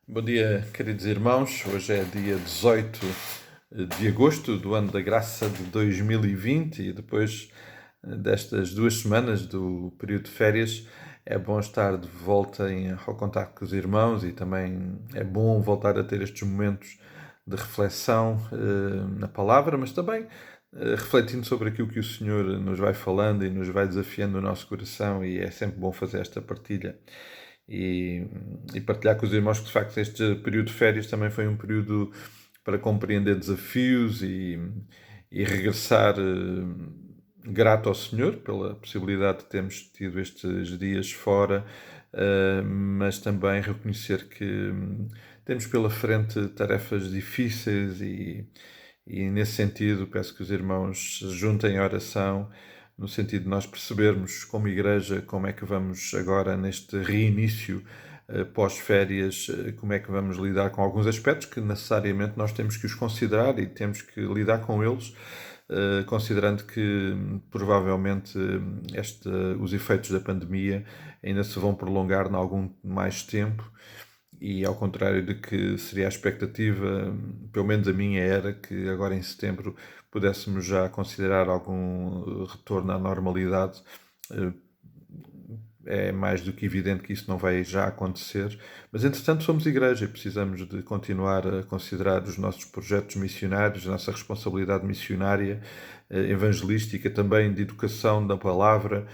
Bom dia, queridos irmãos. Hoje é dia 18 de agosto do ano da graça de 2020 e depois destas 2 semanas do período de férias é bom estar de volta ao contacto com os irmãos e também é bom voltar a ter estes momentos de reflexão na palavra, mas também refletindo sobre aquilo que o Senhor nos vai falando e nos vai desafiando no nosso coração, e é sempre bom fazer esta partilha e, e partilhar com os irmãos que de facto este período de férias também foi um período para compreender desafios e regressar grato ao Senhor pela possibilidade de termos tido estes dias fora, mas também reconhecer que temos pela frente tarefas difíceis e nesse sentido peço que os irmãos se juntem à oração, no sentido de nós percebermos como igreja como é que vamos agora neste reinício pós-férias, como é que vamos lidar com alguns aspectos que necessariamente nós temos que os considerar e temos que lidar com eles, considerando que provavelmente os efeitos da pandemia ainda se vão prolongar em algum mais tempo. E ao contrário de que seria a expectativa, pelo menos a minha era, que agora em setembro pudéssemos já considerar algum retorno à normalidade, é mais do que evidente que isso não vai já acontecer. Mas entretanto somos igreja e precisamos de continuar a considerar os nossos projetos missionários, a nossa responsabilidade missionária, evangelística, também de educação da palavra,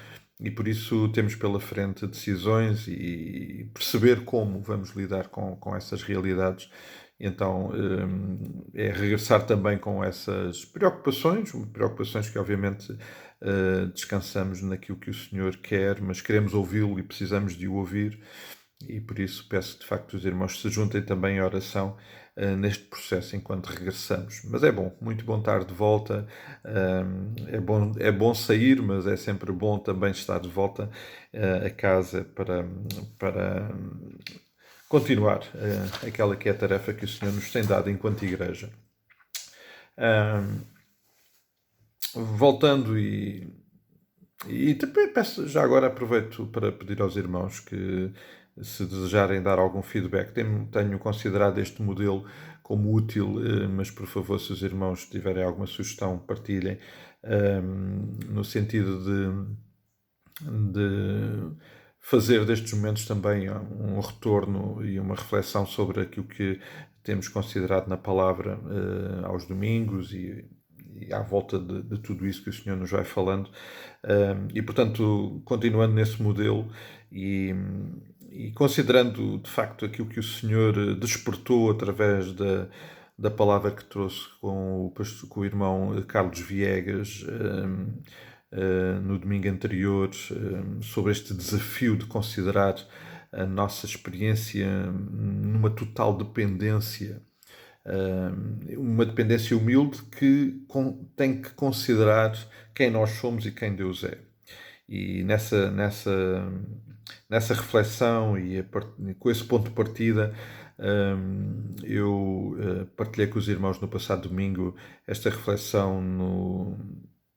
e por isso temos pela frente decisões e perceber como vamos lidar com essas realidades. Então é regressar também com essas preocupações que obviamente descansamos naquilo que o Senhor quer, mas queremos ouvi-lo e precisamos de o ouvir, e por isso peço de facto que os irmãos se juntem também à oração neste processo enquanto regressamos. Mas é bom, muito bom estar de volta, é bom sair, mas é sempre bom também estar de volta a casa para continuar aquela que é a tarefa que o Senhor nos tem dado enquanto igreja. Voltando e também peço, já agora aproveito para pedir aos irmãos que, se desejarem dar algum feedback, tenho considerado este modelo como útil, mas por favor, se os irmãos tiverem alguma sugestão, partilhem, no sentido de fazer destes momentos também um retorno e uma reflexão sobre aquilo que temos considerado na palavra aos domingos e à volta de tudo isso que o Senhor nos vai falando. E, portanto, continuando nesse modelo e considerando, de facto, aquilo que o Senhor despertou através da palavra que trouxe com o irmão Carlos Viegas, no domingo anterior, sobre este desafio de considerar a nossa experiência numa total dependência, uma dependência humilde que tem que considerar quem nós somos e quem Deus é. E nessa reflexão e com esse ponto de partida, eu partilhei com os irmãos no passado domingo esta reflexão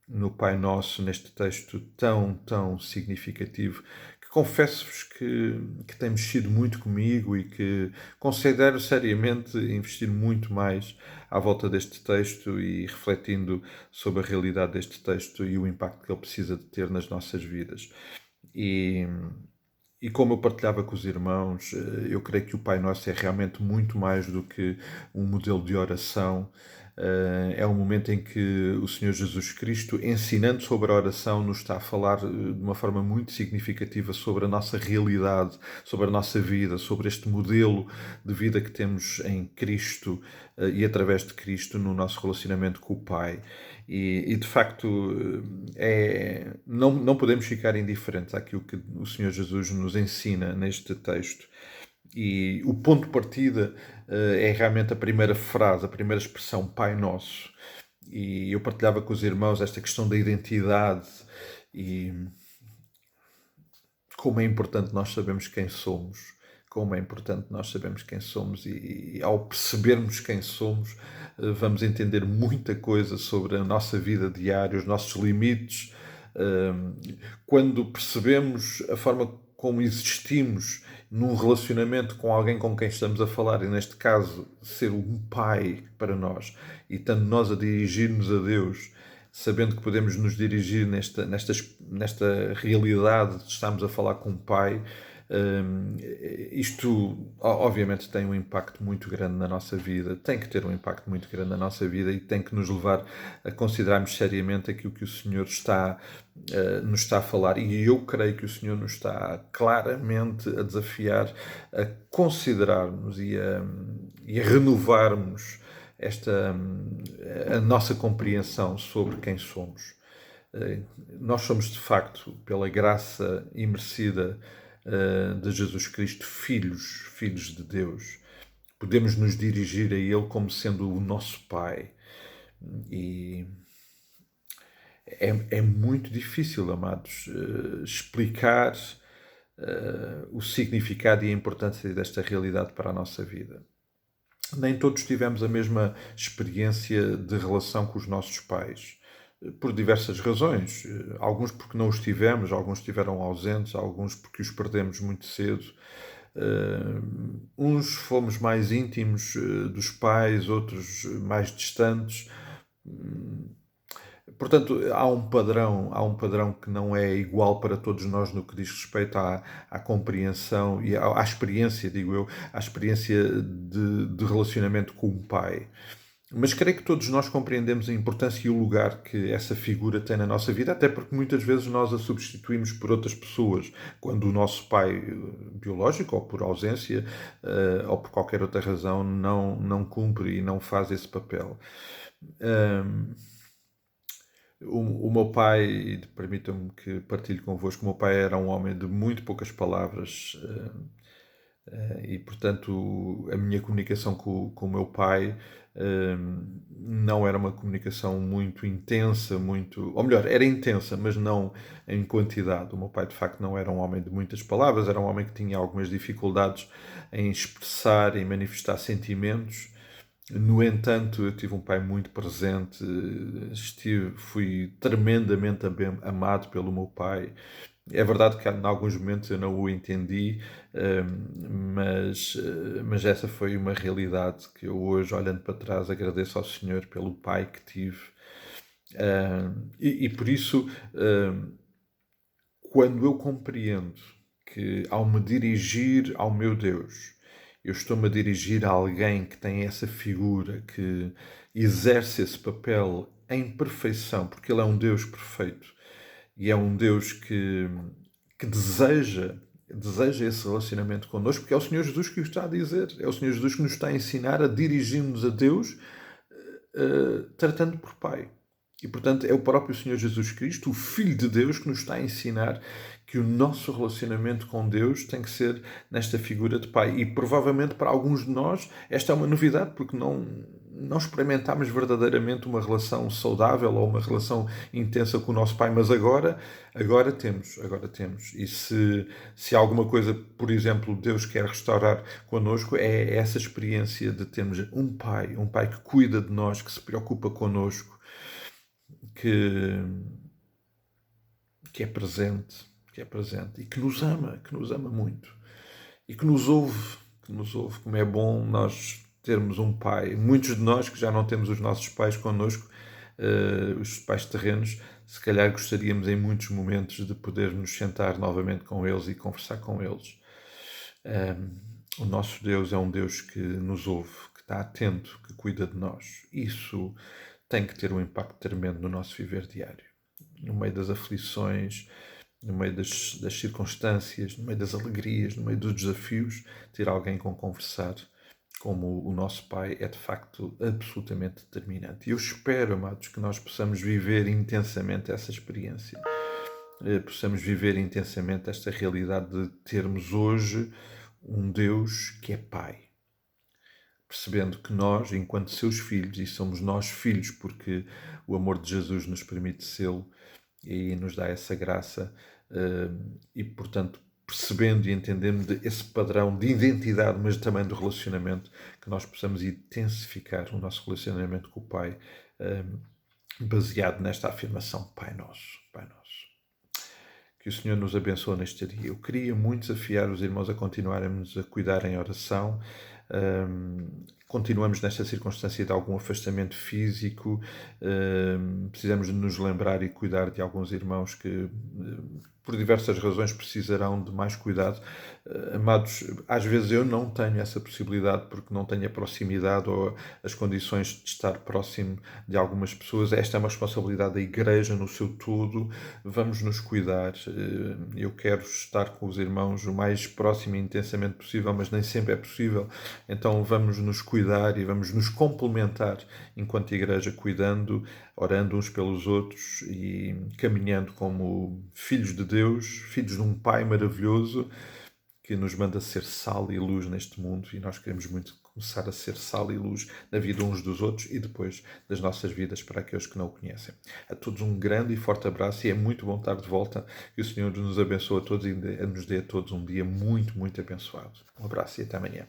no Pai Nosso, neste texto tão significativo, que confesso-vos que tem mexido muito comigo e que considero seriamente investir muito mais à volta deste texto e refletindo sobre a realidade deste texto e o impacto que ele precisa de ter nas nossas vidas. E como eu partilhava com os irmãos, eu creio que o Pai Nosso é realmente muito mais do que um modelo de oração. É um momento em que o Senhor Jesus Cristo, ensinando sobre a oração, nos está a falar de uma forma muito significativa sobre a nossa realidade, sobre a nossa vida, sobre este modelo de vida que temos em Cristo e através de Cristo no nosso relacionamento com o Pai. E de facto, não podemos ficar indiferentes àquilo que o Senhor Jesus nos ensina neste texto. E o ponto de partida é realmente a primeira frase, a primeira expressão, Pai Nosso. E eu partilhava com os irmãos esta questão da identidade e como é importante nós sabermos quem somos. Como é importante nós sabermos quem somos e ao percebermos quem somos, vamos entender muita coisa sobre a nossa vida diária, os nossos limites. Quando percebemos a forma como existimos num relacionamento com alguém com quem estamos a falar, e neste caso ser um pai para nós, e estando nós a dirigir-nos a Deus, sabendo que podemos nos dirigir nesta realidade de estarmos a falar com um pai, isto obviamente tem um impacto muito grande na nossa vida, tem que ter um impacto muito grande na nossa vida e tem que nos levar a considerarmos seriamente aquilo que o Senhor nos está a falar, e eu creio que o Senhor nos está claramente a desafiar a considerarmos e a renovarmos a nossa compreensão sobre quem somos. Nós somos, de facto, pela graça imerecida de Jesus Cristo, filhos de Deus. Podemos nos dirigir a Ele como sendo o nosso Pai. E é muito difícil, amados, explicar o significado e a importância desta realidade para a nossa vida. Nem todos tivemos a mesma experiência de relação com os nossos pais, por diversas razões. Alguns porque não os tivemos, alguns estiveram ausentes, alguns porque os perdemos muito cedo. Uns fomos mais íntimos dos pais, outros mais distantes. Portanto, há um padrão que não é igual para todos nós no que diz respeito à compreensão e à experiência, digo eu, à experiência de relacionamento com o pai. Mas creio que todos nós compreendemos a importância e o lugar que essa figura tem na nossa vida, até porque muitas vezes nós a substituímos por outras pessoas, quando o nosso pai biológico, ou por ausência, ou por qualquer outra razão, não cumpre e não faz esse papel. O meu pai, e permitam-me que partilhe convosco, o meu pai era um homem de muito poucas palavras, e portanto a minha comunicação com o meu pai não era uma comunicação muito intensa, ou melhor, era intensa, mas não em quantidade. O meu pai de facto não era um homem de muitas palavras, era um homem que tinha algumas dificuldades em expressar e manifestar sentimentos. No entanto, eu tive um pai muito presente, fui tremendamente amado pelo meu pai. É verdade que em alguns momentos eu não o entendi, mas essa foi uma realidade que eu hoje, olhando para trás, agradeço ao Senhor pelo pai que tive. E por isso, quando eu compreendo que ao me dirigir ao meu Deus, eu estou-me a dirigir a alguém que tem essa figura, que exerce esse papel em perfeição, porque Ele é um Deus perfeito e é um Deus que deseja esse relacionamento connosco, porque é o Senhor Jesus que o está a dizer, é o Senhor Jesus que nos está a ensinar a dirigir-nos a Deus, tratando por Pai. E, portanto, é o próprio Senhor Jesus Cristo, o Filho de Deus, que nos está a ensinar que o nosso relacionamento com Deus tem que ser nesta figura de Pai. E, provavelmente, para alguns de nós, esta é uma novidade, porque não experimentámos verdadeiramente uma relação saudável ou uma relação intensa com o nosso Pai, mas agora temos. E se alguma coisa, por exemplo, Deus quer restaurar connosco, é essa experiência de termos um Pai que cuida de nós, que se preocupa connosco, que é presente e que nos ama muito e que nos ouve, como é bom nós termos um pai. Muitos de nós que já não temos os nossos pais connosco, os pais terrenos, se calhar gostaríamos em muitos momentos de poder nos sentar novamente com eles e conversar com eles. O nosso Deus é um Deus que nos ouve, que está atento, que cuida de nós. Isso tem que ter um impacto tremendo no nosso viver diário. No meio das aflições, no meio das circunstâncias, no meio das alegrias, no meio dos desafios, ter alguém com conversar como o nosso Pai é de facto absolutamente determinante. E eu espero, amados, que nós possamos viver intensamente essa experiência. Possamos viver intensamente esta realidade de termos hoje um Deus que é Pai. Percebendo que nós, enquanto seus filhos, e somos nós filhos porque o amor de Jesus nos permite sê-lo e nos dá essa graça, e portanto percebendo e entendendo esse padrão de identidade, mas também do relacionamento, que nós possamos intensificar o nosso relacionamento com o Pai, baseado nesta afirmação: Pai Nosso, Pai Nosso. Que o Senhor nos abençoe neste dia. Eu queria muito desafiar os irmãos a continuarmos a cuidar em oração. Continuamos nesta circunstância de algum afastamento físico. Precisamos de nos lembrar e cuidar de alguns irmãos que, por diversas razões, precisarão de mais cuidado. Amados, às vezes eu não tenho essa possibilidade porque não tenho a proximidade ou as condições de estar próximo de algumas pessoas. Esta é uma responsabilidade da Igreja no seu todo. Vamos nos cuidar. Eu quero estar com os irmãos o mais próximo e intensamente possível, mas nem sempre é possível. Então vamos nos cuidar e vamos nos complementar enquanto Igreja, cuidando, orando uns pelos outros e caminhando como filhos de Deus, filhos de um Pai maravilhoso que nos manda ser sal e luz neste mundo, e nós queremos muito começar a ser sal e luz na vida uns dos outros e depois das nossas vidas para aqueles que não o conhecem. A todos um grande e forte abraço, e é muito bom estar de volta. Que o Senhor nos abençoe a todos e nos dê a todos um dia muito, muito abençoado. Um abraço e até amanhã.